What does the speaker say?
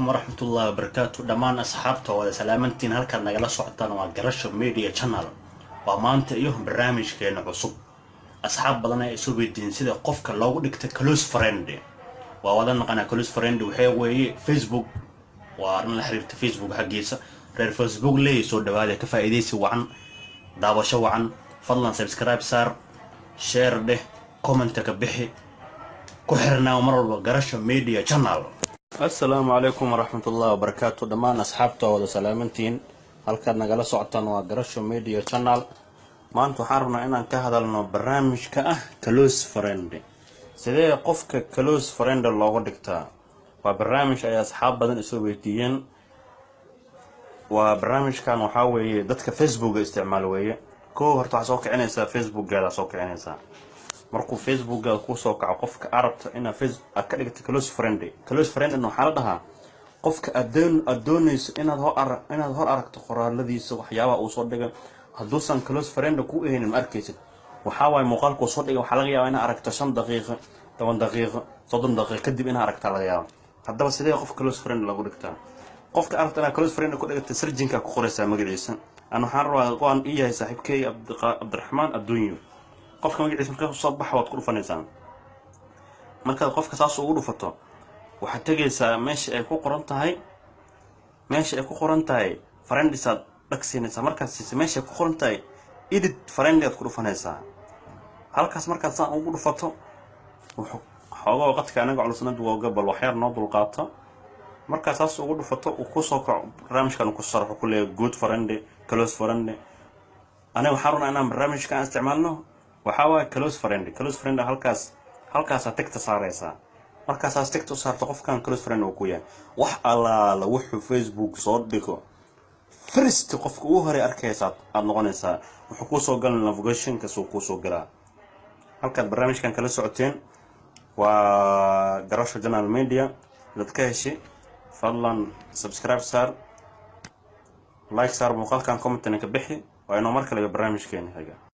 عليكم ورحمة الله وبركاته. دمان أصحابته ولا سلامتين هل كان نقل صعدنا وقرش ميديا channel ومانت إيهم برنامج كأنه عصب أصحاب بدنا يسوي الدين سيدا قفك لو دكت كلوز فريند ووضعنا قناة كلوز فريند وحيوي فيسبوك وأنا حريفت فيسبوك حقيسة غير فيسبوك لي سود هذا كفائديسي وعن دعوة وعن فضلا سبسكرايب صار شير ده كومنتك بحي كحرنا ومرة قرش ميديا channel. السلام عليكم ورحمة الله وبركاته. دمان أصحابته ولا سلامتين هل كان نقل صعدنا وقرش ميديا channel ما أنتو حارنا إن كهذا لنا برنامج كلوز فريند سيدي قفك كلوز فريند الله ودكتا وبرنامج أي أصحاب بدن إسوبيتيين وبرنامج كان وحاوي دتك فيسبوك استعمالوية كو هرتو سوق عنيسا فيسبوك قال سوق عنيسا markuu facebook ku soo kaco qofka arabta ina facebook ka dhigto close friend inuu xaaladaha qofka adoonayso inaad hor aragto qoraaladiisa waxyaabo uu soo dhigay haduusan close friend ku ahayn ma arkaysid waxa way muuqaalku soo dhigay waxa laga yaabaa inaad aragto 5 daqiiqo 10 daqiiqo 30 daqiiqo kadib inaad aragto laga yaabo haddaba sidee qof close friend lagu dhigtaa qofka arabta inaad close friend ku dhigto sirjinka ku qoraysa magaciisa ana waxaan rabaa qoon iyahay saaxiibkay Abdiraxmaan Adduunyo qofka magaciisa markaa soo baxo waad ku dhufanaysaa marka qofka saas ugu dhufato waxa tagaysaa meesha ay ku qoran tahay friends aad dhagsiinaysaa markaas meesha ay ku qoran tahay edit friend aad ku dhufanaysaa halkaas markaad saan ugu dhufato wuxuu xoogaa waqtiga anaga culusnad waa gabal waxyar noo dulqaato markaas saas ugu dhufato uu ku soo kaco barnaamijkan ku sarxo ku leeyahay good friend close friend ana waxaan rabaa inaan barnaamijkan isticmaalno waxaa close friend halkaas tagta saaraysa markaas tagta saarto qofkan close friend uu ku yahay wax alla wuxuu facebook soo dhigo first qofka uu hore arkaysa aad noqonaysa wuxuu ku soo galay navigation ka soo ku soo galaa halka barnaamijkan kala socoteen waa garasho channel media dadka heshi fadlan subscribe saar like saar muuqaalkan comment ka bixi waa inoo markale barnaamijkeena haga